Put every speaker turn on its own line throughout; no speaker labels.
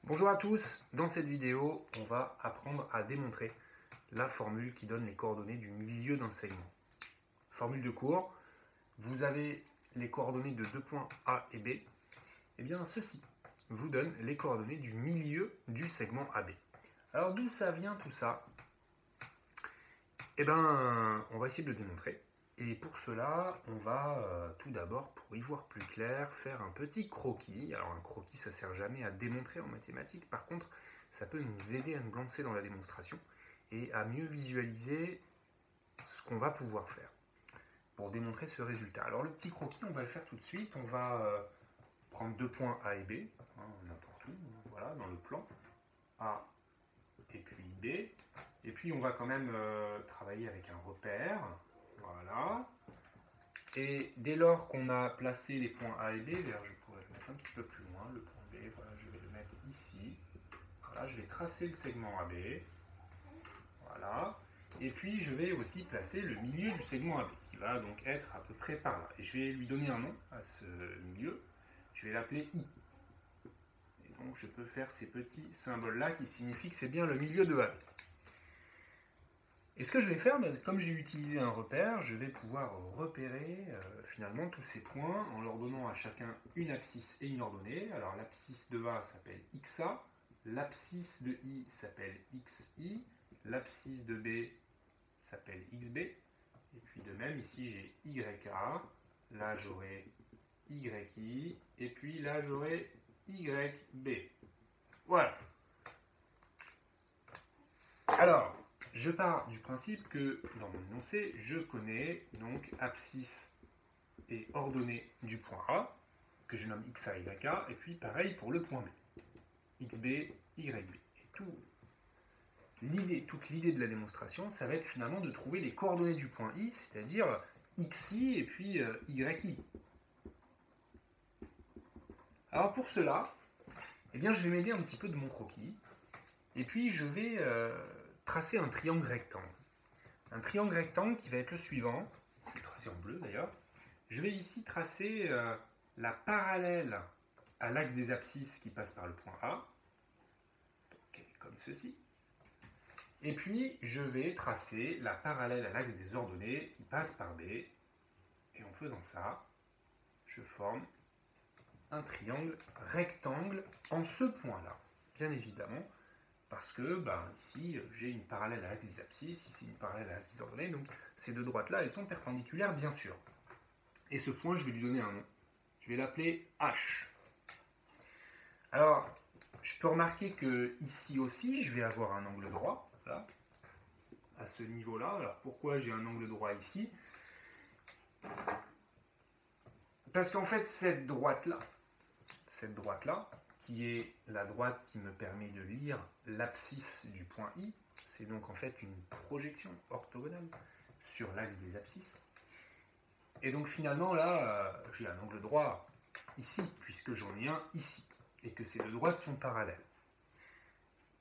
Bonjour à tous, dans cette vidéo, on va apprendre à démontrer la formule qui donne les coordonnées du milieu d'un segment. Formule de cours, vous avez les coordonnées de deux points A et B, et bien ceci vous donne les coordonnées du milieu du segment AB. Alors d'où ça vient tout ça? Eh bien, on va essayer de le démontrer. Et pour cela, on va tout d'abord, pour y voir plus clair, faire un petit croquis. Alors un croquis, ça ne sert jamais à démontrer en mathématiques. Par contre, ça peut nous aider à nous lancer dans la démonstration et à mieux visualiser ce qu'on va pouvoir faire pour démontrer ce résultat. Alors le petit croquis, on va le faire tout de suite. On va prendre deux points A et B, n'importe où, voilà, dans le plan. A et puis B. Et puis on va quand même travailler avec un repère. Voilà. Et dès lors qu'on a placé les points A et B, d'ailleurs je pourrais le mettre un petit peu plus loin, le point B, voilà, je vais le mettre ici. Voilà, je vais tracer le segment AB. Voilà. Et puis je vais aussi placer le milieu du segment AB, qui va donc être à peu près par là. Et je vais lui donner un nom à ce milieu. Je vais l'appeler I. Et donc je peux faire ces petits symboles-là qui signifient que c'est bien le milieu de AB. Et ce que je vais faire, comme j'ai utilisé un repère, je vais pouvoir repérer finalement tous ces points en leur donnant à chacun une abscisse et une ordonnée. Alors l'abscisse de A s'appelle XA, l'abscisse de I s'appelle XI, l'abscisse de B s'appelle XB, et puis de même ici j'ai YA, là j'aurai YI, et puis là j'aurai YB. Voilà. Alors, je pars du principe que dans mon énoncé, je connais donc abscisse et ordonnée du point A, que je nomme XA, YA, et puis pareil pour le point B, XB, YB. Et toute l'idée de la démonstration, ça va être finalement de trouver les coordonnées du point I, c'est-à-dire XI et puis YI. Alors pour cela, eh bien, je vais m'aider un petit peu de mon croquis, et puis je vais tracer un triangle rectangle. Un triangle rectangle qui va être le suivant, je vais tracer en bleu d'ailleurs. Je vais ici tracer la parallèle à l'axe des abscisses qui passe par le point A, donc, comme ceci. Et puis je vais tracer la parallèle à l'axe des ordonnées qui passe par B. Et en faisant ça, je forme un triangle rectangle en ce point-là, bien évidemment. Parce que ici, j'ai une parallèle à l'axe des abscisses, ici une parallèle à l'axe des ordonnées, donc ces deux droites-là, elles sont perpendiculaires, bien sûr. Et ce point, je vais lui donner un nom. Je vais l'appeler H. Alors, je peux remarquer que ici aussi, je vais avoir un angle droit, là, à ce niveau-là. Alors, pourquoi j'ai un angle droit ici? Parce qu'en fait, cette droite-là, qui est la droite qui me permet de lire l'abscisse du point I. C'est donc en fait une projection orthogonale sur l'axe des abscisses. Et donc finalement là, j'ai un angle droit ici, puisque j'en ai un ici, et que ces deux droites sont parallèles.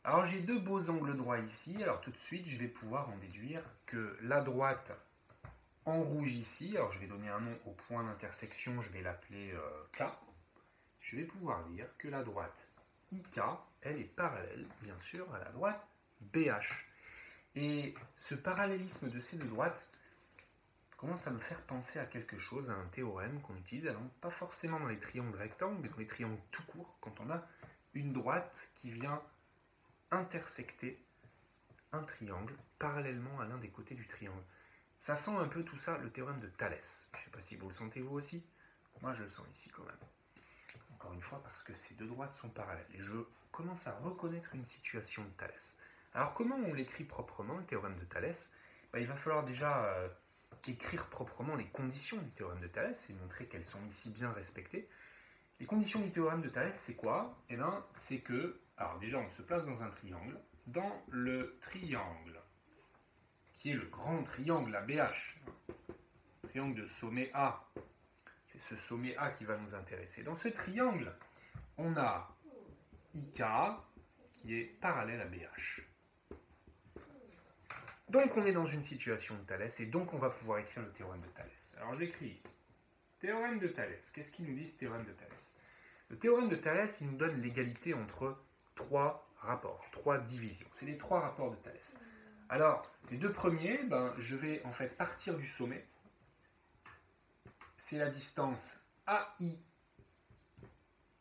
Alors j'ai deux beaux angles droits ici, alors tout de suite je vais pouvoir en déduire que la droite en rouge ici, alors je vais donner un nom au point d'intersection, je vais l'appeler K. Je vais pouvoir dire que la droite IK, elle est parallèle, bien sûr, à la droite BH. Et ce parallélisme de ces deux droites commence à me faire penser à quelque chose, à un théorème qu'on utilise, alors pas forcément dans les triangles rectangles, mais dans les triangles tout court, quand on a une droite qui vient intersecter un triangle parallèlement à l'un des côtés du triangle. Ça sent un peu tout ça, le théorème de Thalès. Je ne sais pas si vous le sentez vous aussi, moi je le sens ici quand même. Encore une fois, parce que ces deux droites sont parallèles. Et je commence à reconnaître une situation de Thalès. Alors, comment on l'écrit proprement, le théorème de Thalès? Il va falloir déjà écrire proprement les conditions du théorème de Thalès et montrer qu'elles sont ici bien respectées. Les conditions du théorème de Thalès, c'est quoi? Eh bien, c'est que, alors déjà, on se place dans un triangle. Dans le triangle, qui est le grand triangle, la BH, triangle de sommet A, c'est ce sommet A qui va nous intéresser. Dans ce triangle, on a IK qui est parallèle à BH. Donc on est dans une situation de Thalès et donc on va pouvoir écrire le théorème de Thalès. Alors je l'écris ici. Théorème de Thalès. Qu'est-ce qu'il nous dit ce théorème de Thalès? Le théorème de Thalès, il nous donne l'égalité entre trois rapports, trois divisions. C'est les trois rapports de Thalès. Alors, les deux premiers, je vais en fait partir du sommet. C'est la distance AI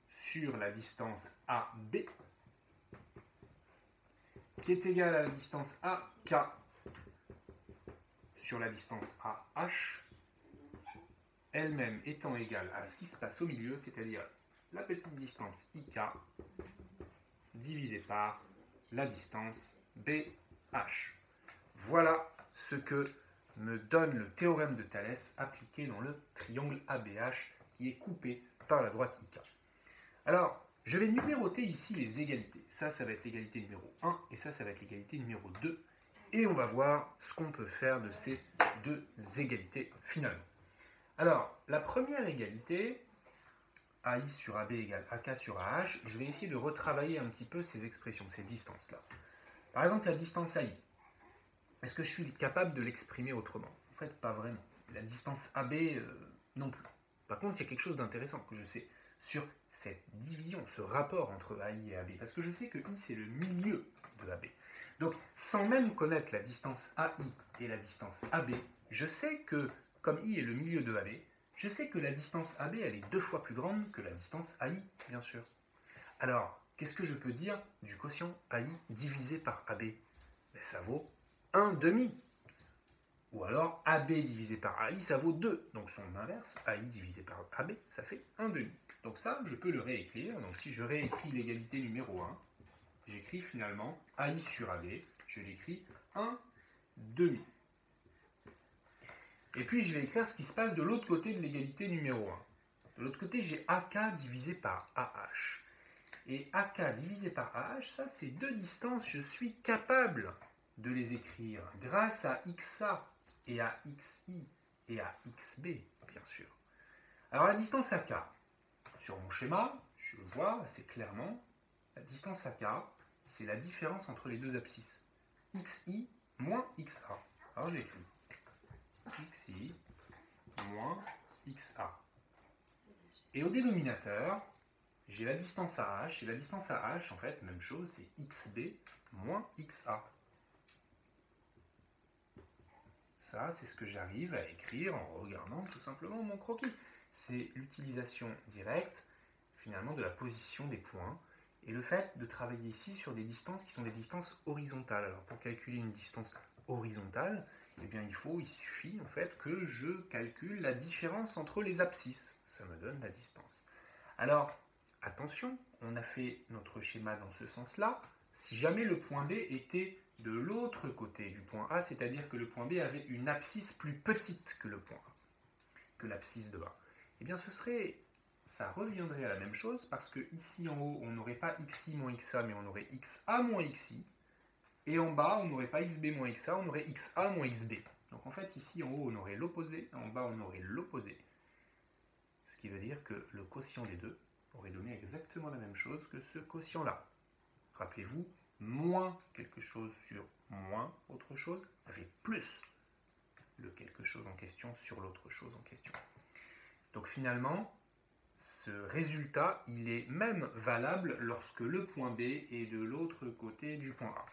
sur la distance AB, qui est égale à la distance AK sur la distance AH, elle-même étant égale à ce qui se passe au milieu, c'est-à-dire la petite distance IK divisée par la distance BH. Voilà ce que me donne le théorème de Thalès appliqué dans le triangle ABH qui est coupé par la droite IK. Alors, je vais numéroter ici les égalités. Ça va être l'égalité numéro 1 et ça va être l'égalité numéro 2. Et on va voir ce qu'on peut faire de ces deux égalités finalement. Alors, la première égalité, AI sur AB égale AK sur AH, je vais essayer de retravailler un petit peu ces expressions, ces distances-là. Par exemple, la distance AI. Est-ce que je suis capable de l'exprimer autrement? En fait, pas vraiment. La distance AB, non plus. Par contre, il y a quelque chose d'intéressant que je sais sur cette division, ce rapport entre AI et AB. Parce que je sais que I, c'est le milieu de AB. Donc, sans même connaître la distance AI et la distance AB, je sais que, comme I est le milieu de AB, je sais que la distance AB, elle est 2 fois plus grande que la distance AI, bien sûr. Alors, qu'est-ce que je peux dire du quotient AI divisé par AB? Ça vaut 1/2. Ou alors, AB divisé par AI, ça vaut 2. Donc son inverse, AI divisé par AB, ça fait 1/2. Donc ça, je peux le réécrire. Donc si je réécris l'égalité numéro 1, j'écris finalement AI sur AB, je l'écris 1/2. Et puis je vais écrire ce qui se passe de l'autre côté de l'égalité numéro 1. De l'autre côté, j'ai AK divisé par AH. Et AK divisé par AH, ça c'est deux distances, je suis capable de les écrire grâce à XA et à XI et à XB, bien sûr. Alors la distance AK, sur mon schéma, je vois assez clairement, la distance AK, c'est la différence entre les deux abscisses. XI moins XA. Alors je l'écris. XI moins XA. Et au dénominateur, j'ai la distance AH, et la distance AH, en fait, même chose, c'est XB moins XA. Ça, c'est ce que j'arrive à écrire en regardant tout simplement mon croquis. C'est l'utilisation directe, finalement, de la position des points, et le fait de travailler ici sur des distances qui sont des distances horizontales. Alors, pour calculer une distance horizontale, eh bien, il suffit, en fait, que je calcule la différence entre les abscisses. Ça me donne la distance. Alors, attention, on a fait notre schéma dans ce sens-là. Si jamais le point B était de l'autre côté du point A, c'est-à-dire que le point B avait une abscisse plus petite que le point A, que l'abscisse de A, eh bien ça reviendrait à la même chose parce que ici en haut, on n'aurait pas XI moins XA, mais on aurait XA moins XI. Et en bas, on n'aurait pas XB moins XA, on aurait XA moins XB. Donc en fait, ici en haut, on aurait l'opposé, en bas, on aurait l'opposé. Ce qui veut dire que le quotient des deux aurait donné exactement la même chose que ce quotient-là. Rappelez-vous, moins quelque chose sur moins autre chose, ça fait plus le quelque chose en question sur l'autre chose en question. Donc finalement, ce résultat, il est même valable lorsque le point B est de l'autre côté du point A.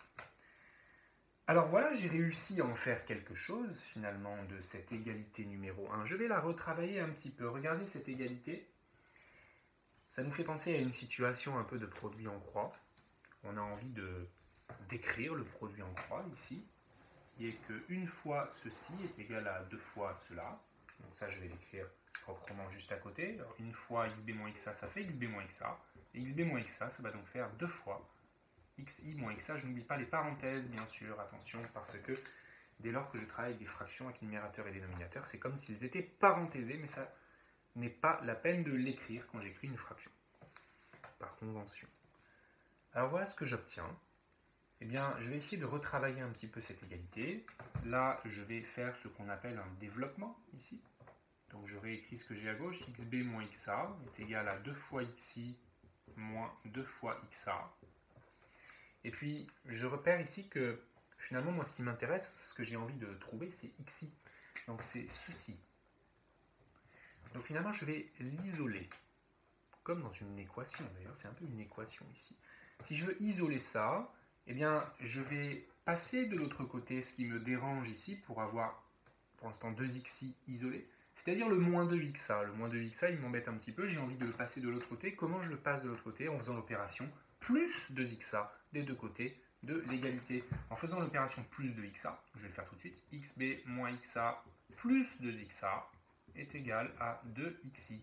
Alors voilà, j'ai réussi à en faire quelque chose finalement de cette égalité numéro 1. Je vais la retravailler un petit peu. Regardez cette égalité. Ça nous fait penser à une situation un peu de produit en croix. On a envie d'écrire le produit en croix ici, qui est que 1 fois ceci est égal à 2 fois cela. Donc ça, je vais l'écrire proprement juste à côté. Alors, 1 fois xb moins xa, ça fait xb moins xa. Et xb moins xa, ça va donc faire 2 fois xi moins xa. Je n'oublie pas les parenthèses, bien sûr, attention, parce que dès lors que je travaille avec des fractions avec numérateur et dénominateur, c'est comme s'ils étaient parenthésés, mais ça n'est pas la peine de l'écrire quand j'écris une fraction, par convention. Alors voilà ce que j'obtiens. Eh bien, je vais essayer de retravailler un petit peu cette égalité. Là, je vais faire ce qu'on appelle un développement, ici. Donc je réécris ce que j'ai à gauche. xb moins xa est égal à 2 fois xi moins 2 fois xa. Et puis, je repère ici que, finalement, moi, ce qui m'intéresse, ce que j'ai envie de trouver, c'est xi. Donc c'est ceci. Donc finalement, je vais l'isoler. Comme dans une équation, d'ailleurs, c'est un peu une équation ici. Si je veux isoler ça, eh bien, je vais passer de l'autre côté ce qui me dérange ici pour avoir, pour l'instant, 2xi isolés, c'est-à-dire le moins 2xa. Le moins 2xa, il m'embête un petit peu, j'ai envie de le passer de l'autre côté. Comment je le passe de l'autre côté? En faisant l'opération plus 2xa des deux côtés de l'égalité. En faisant l'opération plus 2xa, je vais le faire tout de suite, xb moins xa plus 2xa est égal à 2xi.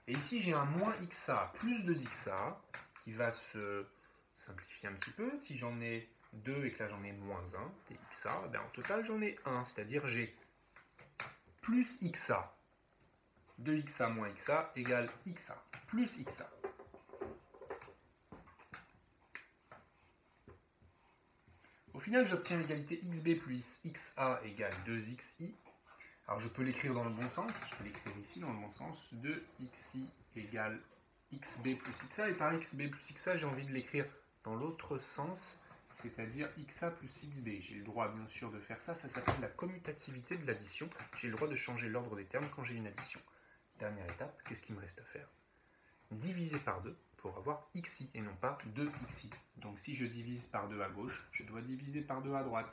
Et ici, j'ai un moins xa plus 2xa qui va se simplifier un petit peu. Si j'en ai 2 et que là j'en ai moins 1, dxa, ben en total j'en ai 1, c'est-à-dire j'ai plus xa. 2xa moins xa égale xa, plus xa. Au final, j'obtiens l'égalité xb plus xa égale 2xi. Alors je peux l'écrire dans le bon sens, je peux l'écrire ici dans le bon sens, 2xi égale xb plus xa, et par xb plus xa, j'ai envie de l'écrire dans l'autre sens, c'est-à-dire xa plus xb. J'ai le droit bien sûr de faire ça, ça s'appelle la commutativité de l'addition. J'ai le droit de changer l'ordre des termes quand j'ai une addition. Dernière étape, qu'est-ce qu'il me reste à faire? Diviser par 2 pour avoir xi et non pas 2xi. Donc si je divise par 2 à gauche, je dois diviser par 2 à droite.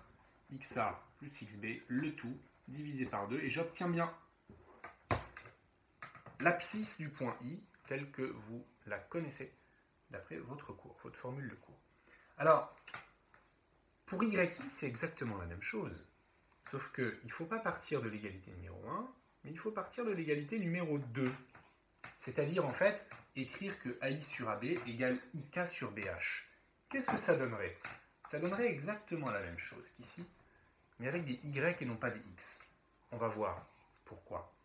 xa plus xb, le tout divisé par 2, et j'obtiens bien l'abscisse du point I telle que vous la connaissez d'après votre cours, votre formule de cours. Alors, pour YI, c'est exactement la même chose, sauf qu'il ne faut pas partir de l'égalité numéro 1, mais il faut partir de l'égalité numéro 2. C'est-à-dire, en fait, écrire que AI sur AB égale IK sur BH. Qu'est-ce que ça donnerait? Ça donnerait exactement la même chose qu'ici, mais avec des Y et non pas des X. On va voir pourquoi.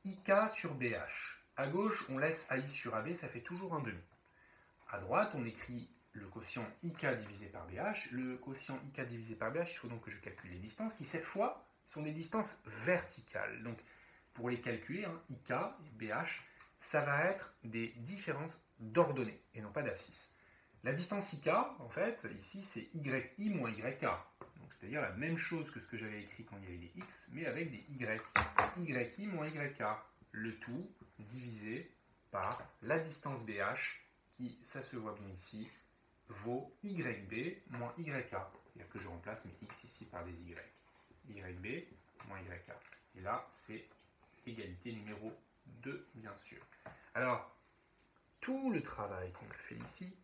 IK sur BH. À gauche, on laisse AI sur AB, ça fait toujours un demi. À droite, on écrit le quotient IK divisé par BH. Le quotient IK divisé par BH, il faut donc que je calcule les distances, qui cette fois sont des distances verticales. Donc, pour les calculer, IK et BH, ça va être des différences d'ordonnées et non pas d'abscisse. La distance IK, en fait, ici, c'est YI moins YK. C'est-à-dire la même chose que ce que j'avais écrit quand il y avait des X, mais avec des Y. YI moins YK. Le tout divisé par la distance BH, qui, ça se voit bien ici, vaut YB moins YK. C'est-à-dire que je remplace mes X ici par des Y. YB moins YK. Et là, c'est égalité numéro 2, bien sûr. Alors, tout le travail qu'on a fait ici,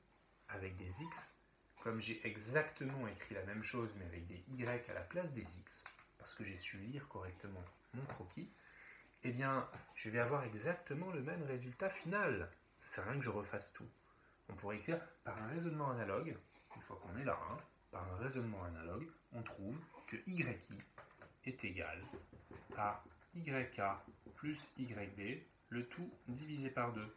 avec des X, comme j'ai exactement écrit la même chose, mais avec des Y à la place des X, parce que j'ai su lire correctement mon croquis, eh bien, je vais avoir exactement le même résultat final. Ça ne sert à rien que je refasse tout. On pourrait écrire par un raisonnement analogue, une fois qu'on est là, par un raisonnement analogue, on trouve que YI est égal à YK plus YB, le tout divisé par 2.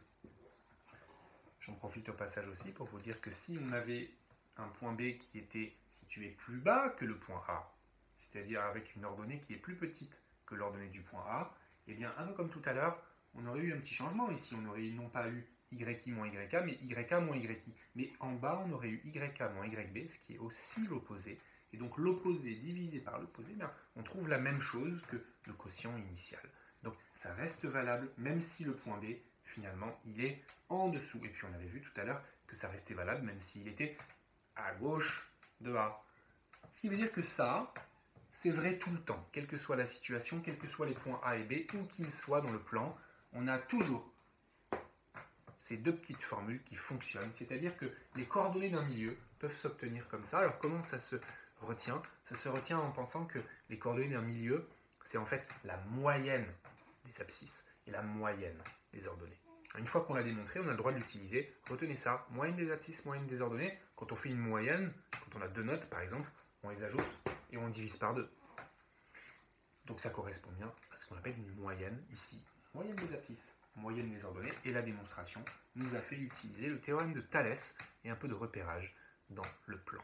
J'en profite au passage aussi pour vous dire que si on avait un point B qui était situé plus bas que le point A, c'est-à-dire avec une ordonnée qui est plus petite que l'ordonnée du point A, eh bien, un peu comme tout à l'heure, on aurait eu un petit changement ici. On aurait non pas eu YI moins YK, mais YK moins YI. Mais en bas, on aurait eu YK moins YB, ce qui est aussi l'opposé. Et donc l'opposé divisé par l'opposé, on trouve la même chose que le quotient initial. Donc ça reste valable, même si le point B, finalement, il est en dessous. Et puis on avait vu tout à l'heure que ça restait valable, même s'il était à gauche de A. Ce qui veut dire que ça, c'est vrai tout le temps, quelle que soit la situation, quels que soient les points A et B, où qu'ils soient dans le plan, on a toujours ces deux petites formules qui fonctionnent, c'est-à-dire que les coordonnées d'un milieu peuvent s'obtenir comme ça. Alors comment ça se retient? Ça se retient en pensant que les coordonnées d'un milieu, c'est en fait la moyenne des abscisses et la moyenne des ordonnées. Une fois qu'on l'a démontré, on a le droit de l'utiliser. Retenez ça, moyenne des abscisses, moyenne des ordonnées. Quand on fait une moyenne, quand on a deux notes par exemple, on les ajoute et on divise par 2. Donc ça correspond bien à ce qu'on appelle une moyenne ici. Moyenne des abscisses, moyenne des ordonnées. Et la démonstration nous a fait utiliser le théorème de Thalès et un peu de repérage dans le plan.